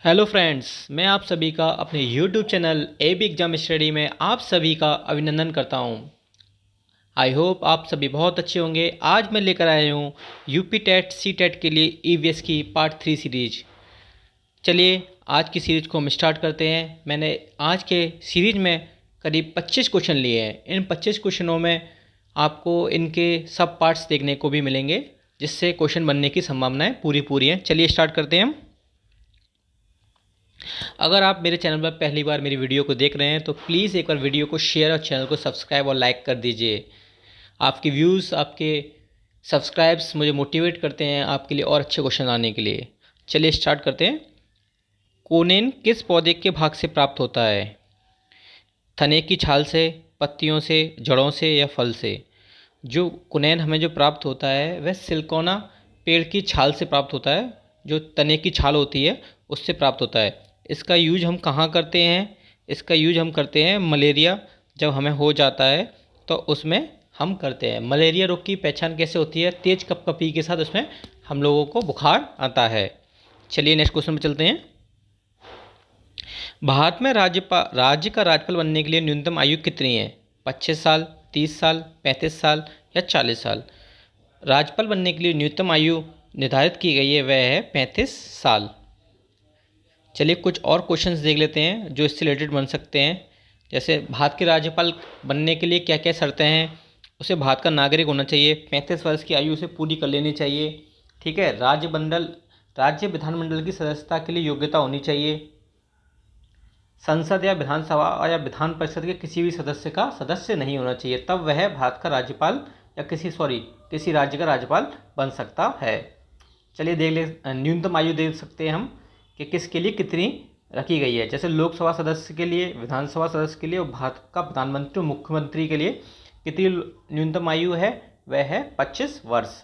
Hello friends, मैं आप सभी का अपने YouTube channel AB exam study में आप सभी का अभिनंदन करता हूं। आई होप आप सभी बहुत अच्छे होंगे। आज मैं लेकर आया हूं यूपी टेट सी टेट के लिए ईवीएस की पार्ट 3 सीरीज। चलिए आज की सीरीज को हम स्टार्ट करते हैं। मैंने आज के सीरीज में करीब 25 क्वेश्चन लिए हैं। इन 25 क्वेश्चनों में आपको इनके सब पार्ट्स देखने को भी मिलेंगे, जिससे क्वेश्चन बनने की संभावनाएं पूरी हैं। चलिए स्टार्ट करते हैं हम। अगर आप मेरे चैनल पर पहली बार मेरी वीडियो को देख रहे हैं तो प्लीज़ एक बार वीडियो को शेयर और चैनल को सब्सक्राइब और लाइक कर दीजिए। आपके व्यूज़, आपके सब्सक्राइब्स मुझे मोटिवेट करते हैं आपके लिए और अच्छे क्वेश्चन आने के लिए। चलिए स्टार्ट करते हैं। कोनेन किस पौधे के भाग से प्राप्त होता है? तने की छाल से, पत्तियों से, जड़ों से या फल से? जो कोनेन हमें जो प्राप्त होता है वह सिल्कोना पेड़ की छाल से प्राप्त होता है। जो तने की छाल होती है उससे प्राप्त होता है। इसका यूज हम कहाँ करते हैं? इसका यूज हम करते हैं मलेरिया जब हमें हो जाता है तो उसमें हम करते हैं। मलेरिया रोग की पहचान कैसे होती है? तेज कपकपी के साथ उसमें हम लोगों को बुखार आता है। चलिए नेक्स्ट क्वेश्चन में चलते हैं। भारत में राज्य का राज्यपाल बनने के लिए न्यूनतम आयु कितनी है? 25 साल, 30 साल, 35 साल या 40 साल? राज्यपाल बनने के लिए न्यूनतम आयु निर्धारित की गई है, वह है 35 साल। चलिए कुछ और क्वेश्चंस देख लेते हैं जो इससे रिलेटेड बन सकते हैं। जैसे भारत के राज्यपाल बनने के लिए क्या क्या शर्तें हैं? उसे भारत का नागरिक होना चाहिए, 35 वर्ष की आयु उसे पूरी कर लेनी चाहिए, ठीक है। राज्य विधानमंडल की सदस्यता के लिए योग्यता होनी चाहिए। संसद या विधानसभा या विधान परिषद के किसी भी सदस्य का सदस्य नहीं होना चाहिए, तब वह भारत का राज्यपाल या किसी राज्य का राज्यपाल बन सकता है। चलिए देख ले, न्यूनतम आयु देख सकते हैं हम कि किसके लिए कितनी रखी गई है। जैसे लोकसभा सदस्य के लिए, विधानसभा सदस्य के लिए और भारत का प्रधानमंत्री और मुख्यमंत्री के लिए कितनी न्यूनतम आयु है? वह है 25 वर्ष।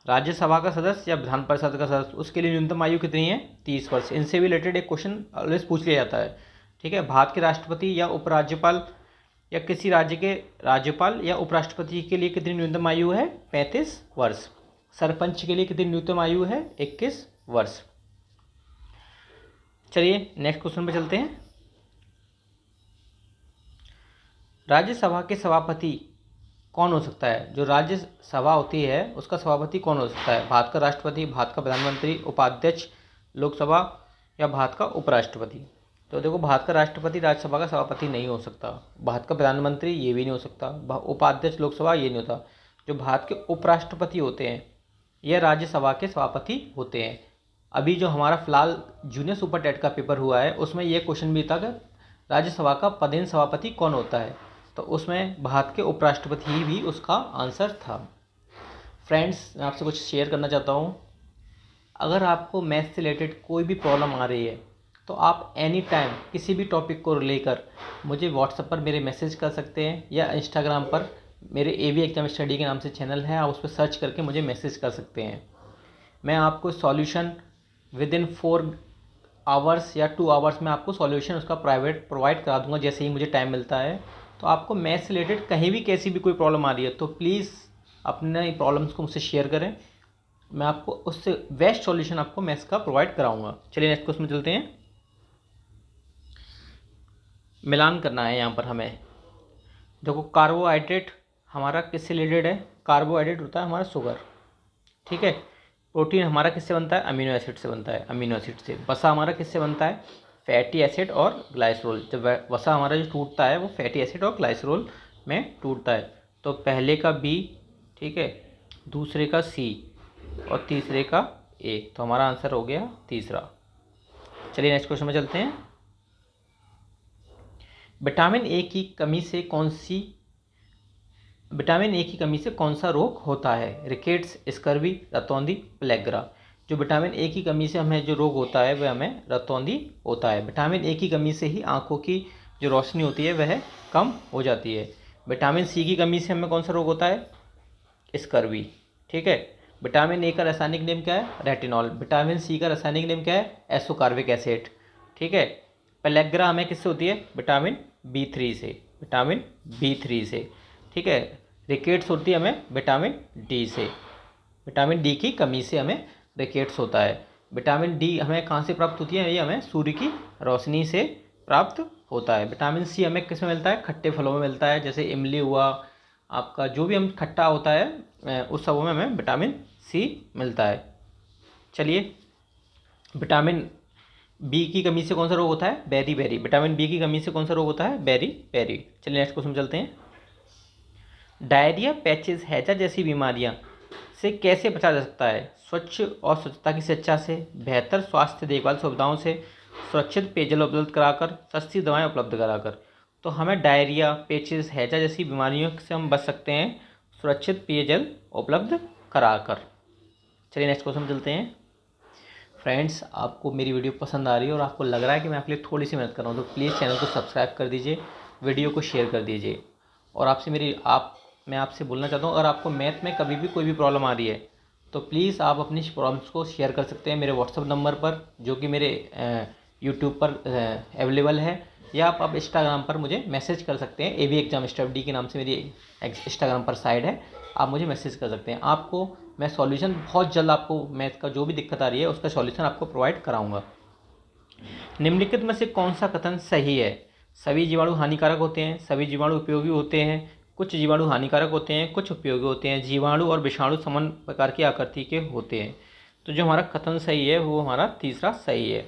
राज्यसभा का सदस्य या विधान परिषद का सदस्य, उसके लिए न्यूनतम आयु कितनी है? 30 वर्ष। इनसे भी रिलेटेड एक क्वेश्चन ऑलवेज पूछ लिया जाता है, ठीक है। भारत के राष्ट्रपति या उपराज्यपाल या किसी राज्य के राज्यपाल या उपराष्ट्रपति के लिए कितनी न्यूनतम आयु है? 35 वर्ष। सरपंच के लिए कितनी न्यूनतम आयु है? 21 वर्ष। चलिए नेक्स्ट क्वेश्चन पे चलते हैं। राज्यसभा के सभापति कौन हो सकता है? जो राज्यसभा होती है उसका सभापति कौन हो सकता है? भारत का राष्ट्रपति, भारत का प्रधानमंत्री, उपाध्यक्ष लोकसभा या भारत का उपराष्ट्रपति? तो देखो, भारत का राष्ट्रपति राज्यसभा का सभापति नहीं हो सकता, भारत का प्रधानमंत्री ये भी नहीं हो सकता, उपाध्यक्ष लोकसभा ये नहीं होता। जो भारत के उपराष्ट्रपति होते हैं यह राज्यसभा के सभापति होते हैं। अभी जो हमारा फिलहाल जूनियर सुपर टेट का पेपर हुआ है उसमें यह क्वेश्चन भी था कि राज्यसभा का पदेन सभापति कौन होता है, तो उसमें भारत के उपराष्ट्रपति ही भी उसका आंसर था। फ्रेंड्स, मैं आपसे कुछ शेयर करना चाहता हूँ। अगर आपको मैथ से रिलेटेड कोई भी प्रॉब्लम आ रही है तो आप एनी टाइम किसी भी टॉपिक को लेकर मुझे व्हाट्सएप पर मेरे मैसेज कर सकते हैं या इंस्टाग्राम पर मेरे एबी एग्जाम स्टडी के नाम से चैनल है, आप उस पर सर्च करके मुझे मैसेज कर सकते हैं। मैं आपको सॉल्यूशन विद इन 4 आवर्स या 2 आवर्स में आपको सॉल्यूशन उसका प्रोवाइड करा दूंगा जैसे ही मुझे टाइम मिलता है। तो आपको मैथ से रिलेटेड कहीं भी कैसी भी कोई प्रॉब्लम आ रही है तो प्लीज़ अपने प्रॉब्लम्स को मुझसे शेयर करें, मैं आपको उससे बेस्ट सॉल्यूशन आपको मैथ्स का प्रोवाइड कराऊंगा। चलिए नेक्स्ट क्वेश्चन में चलते हैं। मिलान करना है यहाँ पर हमें। देखो, कार्बोहाइड्रेट हमारा किससे रिलेटेड है? कार्बोहाइड्रेट होता है हमारा शुगर, ठीक है। प्रोटीन हमारा किससे बनता है? अमीनो एसिड से बनता है, अमीनो एसिड से। वसा हमारा किससे बनता है? फैटी एसिड और ग्लाइसरोल। जब वसा हमारा जो टूटता है वो फैटी एसिड और ग्लाइसरोल में टूटता है। तो पहले का बी, ठीक है, दूसरे का सी और तीसरे का ए, तो हमारा आंसर हो गया तीसरा। चलिए नेक्स्ट क्वेश्चन में चलते हैं। विटामिन ए की कमी से कौन सा रोग होता है? रिकेट्स, स्कर्वी, रतौंधी, प्लेग्रा। जो विटामिन ए की कमी से हमें जो रोग होता है वह हमें रतौंधी होता है। विटामिन ए की कमी से ही आंखों की जो रोशनी होती है वह कम हो जाती है। विटामिन सी की कमी से हमें कौन सा रोग होता है? स्कर्वी, ठीक है। विटामिन ए का रासायनिक नेम क्या है? रेटिनॉल। विटामिन सी का रासायनिक नेम क्या है? एसोकार्बिक एसिड, ठीक है। प्लेग्रा हमें किससे होती है? विटामिन B3 से, विटामिन B3 से, ठीक है। रिकेट्स होती है हमें विटामिन डी से, विटामिन डी की कमी से हमें रिकेट्स होता है। विटामिन डी हमें कहाँ से प्राप्त होती है? ये हमें सूर्य की रोशनी से प्राप्त होता है। विटामिन सी हमें किस में मिलता है? खट्टे फलों में मिलता है, जैसे इमली हुआ, आपका जो भी हम खट्टा होता है उस सब में हमें विटामिन सी मिलता है। चलिए, विटामिन बी की कमी से कौन सा रोग होता है? Berry berry. विटामिन बी की कमी से कौन सा रोग होता है? Beriberi. चलिए नेक्स्ट क्वेश्चन चलते हैं। डायरिया, पैचिस, हैजा जैसी बीमारियां से कैसे बचा जा सकता है? स्वच्छ और स्वच्छता की शिक्षा से, बेहतर स्वास्थ्य देखभाल सुविधाओं से, सुरक्षित पेयजल उपलब्ध कराकर, सस्ती दवाएं उपलब्ध कराकर। तो हमें डायरिया, पेचिस, हैजा जैसी बीमारियों से हम बच सकते हैं सुरक्षित पेयजल उपलब्ध कराकर। चलिए नेक्स्ट क्वेश्चन चलते हैं। फ्रेंड्स, आपको मेरी वीडियो पसंद आ रही है और आपको लग रहा है कि मैं आपके लिए थोड़ी सी मदद कर रहा हूँ, तो प्लीज़ चैनल को सब्सक्राइब कर दीजिए, वीडियो को शेयर कर दीजिए। और मैं आपसे बोलना चाहता हूँ, अगर आपको मैथ में कभी भी कोई भी प्रॉब्लम आ रही है तो प्लीज़ आप अपनी प्रॉब्लम्स को शेयर कर सकते हैं मेरे व्हाट्सअप नंबर पर, जो कि मेरे यूट्यूब पर अवेलेबल है, या आप इंस्टाग्राम पर मुझे मैसेज कर सकते हैं। एवी एग्जाम स्टडी के नाम से मेरी इंस्टाग्राम पर साइड है, आप मुझे मैसेज कर सकते हैं। आपको मैं सॉल्यूशन बहुत जल्द, आपको मैथ का जो भी दिक्कत आ रही है उसका सॉल्यूशन आपको प्रोवाइड कराऊंगा। निम्नलिखित में से कौन सा कथन सही है? सभी जीवाणु हानिकारक होते हैं, सभी जीवाणु उपयोगी होते हैं, कुछ जीवाणु हानिकारक होते हैं, कुछ उपयोगी होते हैं, जीवाणु और विषाणु समान प्रकार की आकृति के होते हैं। तो जो हमारा कथन सही है वो हमारा तीसरा सही है।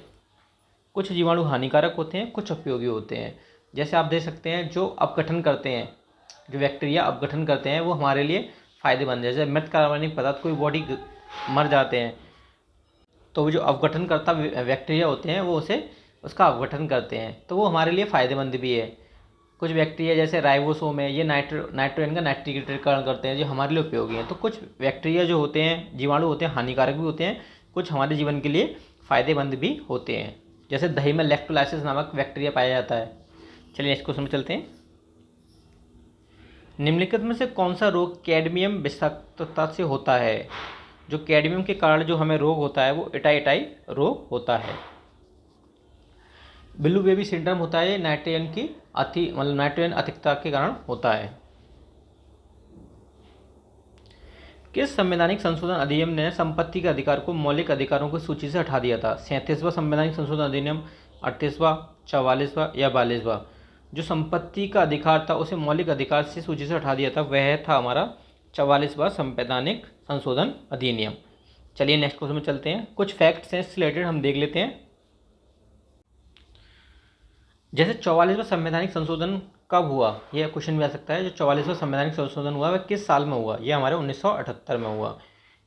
कुछ जीवाणु हानिकारक होते हैं, कुछ उपयोगी होते हैं। जैसे आप देख सकते हैं, जो अपगठन करते हैं, जो बैक्टीरिया अपगठन करते हैं वो हमारे लिए फ़ायदेमंद है। जैसे मृत कार्बनिक पदार्थ कोई बॉडी मर जाते हैं तो वो जो अपगठन करता बैक्टीरिया होते हैं वो उसका अपगठन करते हैं, तो वो हमारे लिए फ़ायदेमंद भी है। कुछ बैक्टीरिया जैसे राइबोसोम है, ये नाइट्रोजन का नाइट्रीकरण करते हैं, जो हमारे लिए उपयोगी हैं। तो कुछ बैक्टीरिया जो होते हैं, जीवाणु होते हैं, हानिकारक भी होते हैं, कुछ हमारे जीवन के लिए फ़ायदेमंद भी होते हैं। जैसे दही में लैक्टोलाइसिस नामक बैक्टीरिया पाया जाता है। चलिए नेक्स्ट क्वेश्चन में चलते हैं। निम्नलिखित में से कौन सा रोग कैडमियम विषाक्तता से होता है? जो कैडमियम के कारण जो हमें रोग होता है वो इटाई रोग होता है। ब्लू बेबी सिंड्रोम होता है, नाइट्रोजन अधिकता के कारण होता है। किस संवैधानिक संशोधन अधिनियम ने संपत्ति के अधिकार को मौलिक अधिकारों की सूची से हटा दिया था? 37वां संवैधानिक संशोधन अधिनियम, 38वां, 44वां या 42वां? जो संपत्ति का अधिकार था उसे मौलिक अधिकार से सूची से हटा दिया था, वह था हमारा 44वां संवैधानिक संशोधन अधिनियम। चलिए नेक्स्ट क्वेश्चन में चलते हैं। कुछ फैक्ट्स हैं इससे रिलेटेड हम देख लेते हैं। जैसे 44वां संवैधानिक संशोधन कब हुआ, यह क्वेश्चन भी आ सकता है। जो 44वां संवैधानिक संशोधन हुआ वह किस साल में हुआ? यह हमारे 1978 में हुआ।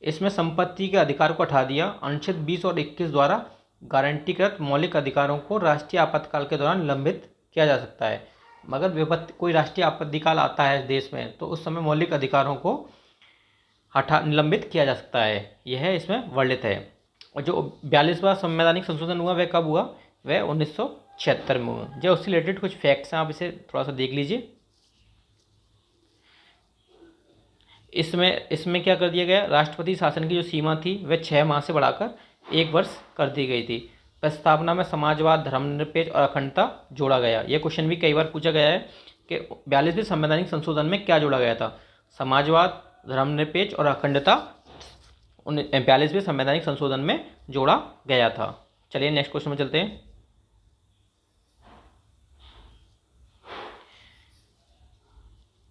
इसमें संपत्ति के अधिकार को हटा दिया। अनुच्छेद 20 और 21 द्वारा गारंटीकृत मौलिक अधिकारों को राष्ट्रीय आपातकाल के दौरान निलंबित किया जा सकता है। मगर कोई राष्ट्रीय आपातकाल आता है देश में तो उस समय मौलिक अधिकारों को निलंबित किया जा सकता है, यह इसमें वर्णित है। और जो 42वां संवैधानिक संशोधन हुआ वह कब हुआ? वह 1976 में हुआ। जो उससे रिलेटेड कुछ फैक्ट्स हैं, आप इसे थोड़ा सा देख लीजिए। इसमें क्या कर दिया गया? राष्ट्रपति शासन की जो सीमा थी वह 6 माह से बढ़ाकर 1 वर्ष कर दी गई थी। प्रस्तावना में समाजवाद, धर्मनिरपेक्ष और अखंडता जोड़ा गया। यह क्वेश्चन भी कई बार पूछा गया है कि 42वें संवैधानिक संशोधन में क्या जोड़ा गया था? समाजवाद, धर्मनिरपेक्ष और अखंडता 42वें संवैधानिक संशोधन में जोड़ा गया था। चलिए नेक्स्ट क्वेश्चन में चलते हैं।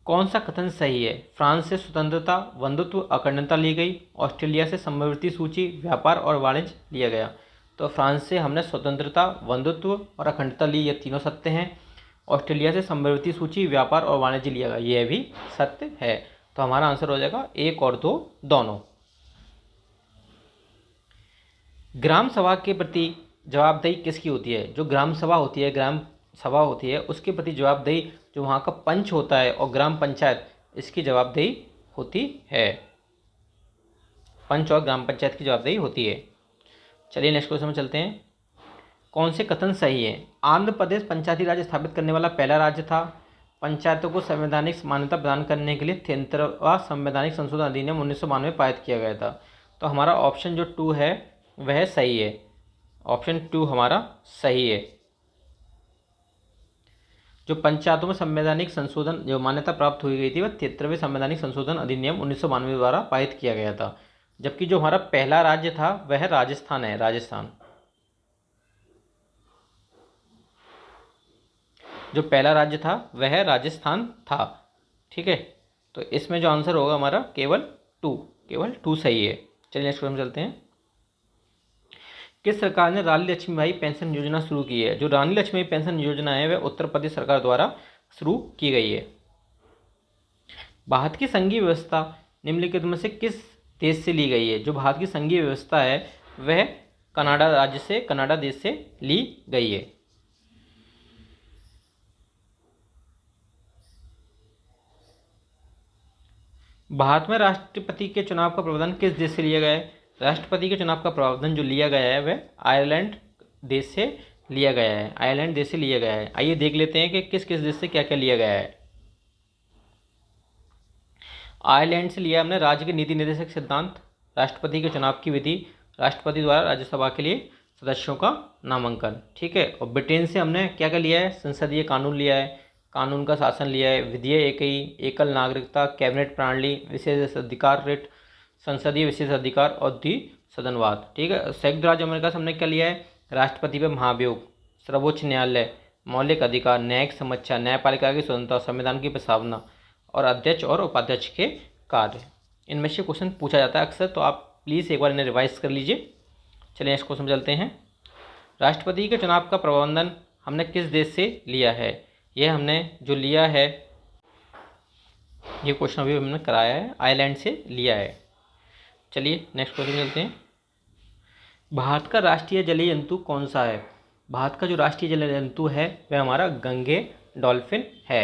कौन सा कथन सही है? फ्रांस से स्वतंत्रता, बंधुत्व, अखंडता ली गई। ऑस्ट्रेलिया से समवर्ती सूची, व्यापार और वाणिज्य लिया गया। तो फ्रांस से हमने स्वतंत्रता, बंधुत्व और अखंडता ली, ये तीनों सत्य हैं। ऑस्ट्रेलिया से समवर्ती सूची, व्यापार और वाणिज्य लिया गया, यह भी सत्य है। तो हमारा आंसर हो जाएगा 1 और 2 दोनों। ग्राम सभा के प्रति जवाबदेही किसकी होती है? जो ग्राम सभा होती है उसके प्रति जवाबदेही जो वहाँ का पंच होता है और ग्राम पंचायत, इसकी जवाबदेही होती है। पंच और ग्राम पंचायत की जवाबदेही होती है। चलिए नेक्स्ट क्वेश्चन में चलते हैं। कौन से कथन सही है? आंध्र प्रदेश पंचायती राज स्थापित करने वाला पहला राज्य था। पंचायतों को संवैधानिक मान्यता प्रदान करने के लिए 73वां संवैधानिक संशोधन अधिनियम 1992 में पारित किया गया था। तो हमारा ऑप्शन जो 2 है वह सही है। ऑप्शन 2 हमारा सही है। जो पंचायतों में संवैधानिक संशोधन जो मान्यता प्राप्त हुई गई थी वह 73वें संवैधानिक संशोधन अधिनियम 1992 द्वारा पारित किया गया था। जबकि जो हमारा पहला राज्य था वह राजस्थान है, राजस्थान। जो पहला राज्य था वह राजस्थान था। ठीक है, तो इसमें जो आंसर होगा हमारा केवल टू सही है। चलिए नेक्स्ट क्वेश्चन चलते हैं। किस सरकार ने रानी लक्ष्मीबाई पेंशन योजना शुरू की है? जो रानी लक्ष्मीबाई पेंशन योजना है वह उत्तर प्रदेश सरकार द्वारा शुरू की गई है। भारत की संघीय व्यवस्था निम्नलिखित में से किस देश से ली गई है? जो भारत की संघीय व्यवस्था है वह कनाडा देश से ली गई है। भारत में राष्ट्रपति के चुनाव का प्रावधान किस देश से लिया गया है? राष्ट्रपति के चुनाव का प्रावधान जो लिया गया है वह आयरलैंड देश से लिया गया है। आयरलैंड देश से लिया गया है। आइए देख लेते हैं कि किस किस देश से क्या क्या लिया गया है। आयरलैंड से लिया हमने राज्य के नीति निर्देशक सिद्धांत, राष्ट्रपति के चुनाव की विधि, राष्ट्रपति द्वारा राज्यसभा के लिए सदस्यों का नामांकन। ठीक है, और ब्रिटेन से हमने क्या क्या लिया है? संसदीय कानून लिया है, कानून का शासन लिया है, विधेय एकल नागरिकता, कैबिनेट प्रणाली, विशेष अधिकार रेट, संसदीय विशेष अधिकार और द्विसदनवाद। ठीक है, संयुक्त राज्य अमेरिका से हमने क्या लिया है? राष्ट्रपति पर महाभियोग, सर्वोच्च न्यायालय, मौलिक अधिकार, न्यायिक समीक्षा, न्यायपालिका की स्वतंत्रता, संविधान की प्रस्तावना और अध्यक्ष और उपाध्यक्ष के कार्य। इनमें से क्वेश्चन पूछा जाता है अक्सर, तो आप प्लीज़ एक बार इन्हें रिवाइज कर लीजिए। चलिए नेक्स्ट क्वेश्चन चलते हैं। राष्ट्रपति के चुनाव का प्रबंधन हमने किस देश से लिया है? यह हमने जो लिया है, ये क्वेश्चन अभी हमने कराया है, आयरलैंड से लिया है। चलिए नेक्स्ट क्वेश्चन चलते हैं। भारत का राष्ट्रीय जलीय जंतु कौन सा है? भारत का जो राष्ट्रीय जलीय जंतु है वह हमारा गंगे डॉल्फिन है।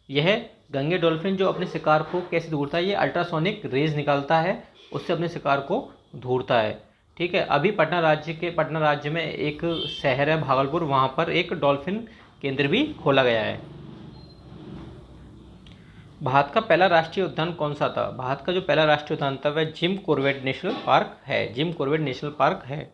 यह गंगे डॉल्फिन जो अपने शिकार को कैसे ढूंढता है? ये अल्ट्रासोनिक रेज निकालता है, उससे अपने शिकार को ढूंढता है। ठीक है, अभी पटना राज्य में एक शहर है भागलपुर, वहाँ पर एक डॉल्फिन केंद्र भी खोला गया है। भारत का पहला राष्ट्रीय उद्यान कौन सा था? भारत का जो पहला राष्ट्रीय उद्यान था वह जिम कॉर्बेट नेशनल पार्क है। जिम कॉर्बेट नेशनल पार्क है।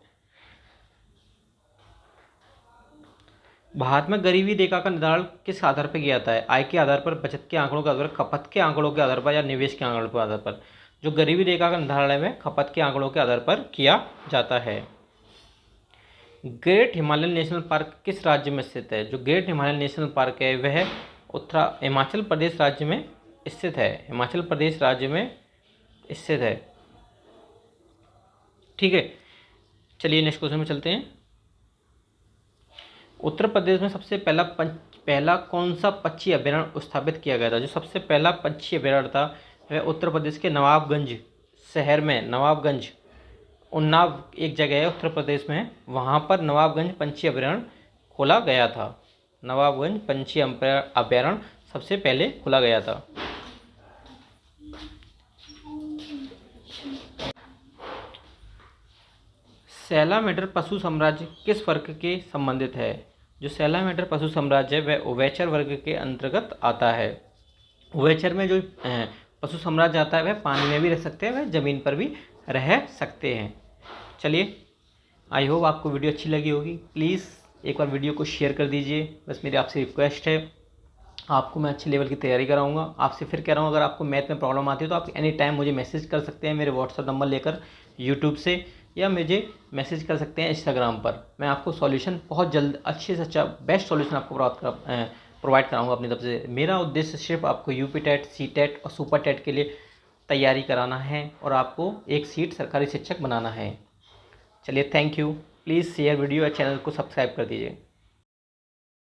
भारत में गरीबी रेखा का निर्धारण किस आधार पर किया जाता है? आय के आधार पर, बचत के आंकड़ों के आधार पर, खपत के आंकड़ों के आधार पर या निवेश के आंकड़ों के आधार पर? जो गरीबी रेखा का निर्धारण है वह खपत के आंकड़ों के आधार पर किया जाता है। ग्रेट हिमालयन नेशनल पार्क किस राज्य में स्थित है? जो ग्रेट हिमालयन नेशनल पार्क है वह हिमाचल प्रदेश राज्य में स्थित है। हिमाचल प्रदेश राज्य में स्थित है। ठीक है, चलिए नेक्स्ट क्वेश्चन में चलते हैं। उत्तर प्रदेश में सबसे पहला कौन सा पक्षी अभयारण्य स्थापित किया गया था? जो सबसे पहला पक्षी अभयारण्य था वह उत्तर प्रदेश के नवाबगंज शहर में, नवाबगंज उन्नाव एक जगह है उत्तर प्रदेश में, वहाँ पर नवाबगंज पंछी अभयारण्य खोला गया था। नवाबगंज पंछी अभयारण्य सबसे पहले खोला गया था। सैलामेंडर पशु साम्राज्य किस वर्ग के संबंधित है? जो सैलामेंडर पशु साम्राज्य है वह उभयचर वर्ग के अंतर्गत आता है। उभयचर में जो पशु साम्राज्य आता है वह पानी में भी रह सकते हैं, वह ज़मीन पर भी रह सकते हैं। चलिए, आई होप आपको वीडियो अच्छी लगी होगी। प्लीज़ एक बार वीडियो को शेयर कर दीजिए, बस मेरी आपसे रिक्वेस्ट है। आपको मैं अच्छे लेवल की तैयारी कराऊंगा। आपसे फिर कह रहा हूँ, अगर आपको मैथ में प्रॉब्लम आती है तो आप एनी टाइम मुझे मैसेज कर सकते हैं मेरे व्हाट्सअप नंबर लेकर यूट्यूब से, या मुझे मैसेज कर सकते हैं इंस्टाग्राम पर। मैं आपको सॉल्यूशन बहुत जल्द अच्छे से अच्छा बेस्ट सॉल्यूशन आपको प्रोवाइड कराऊंगा अपनी तरफ से। मेरा उद्देश्य सिर्फ आपको यूपी टेट, सी टेट और सुपर टेट के लिए तैयारी कराना है और आपको एक सीट सरकारी शिक्षक बनाना है। चलिए, thank you. Please share video और चैनल को सब्सक्राइब कर दीजिए।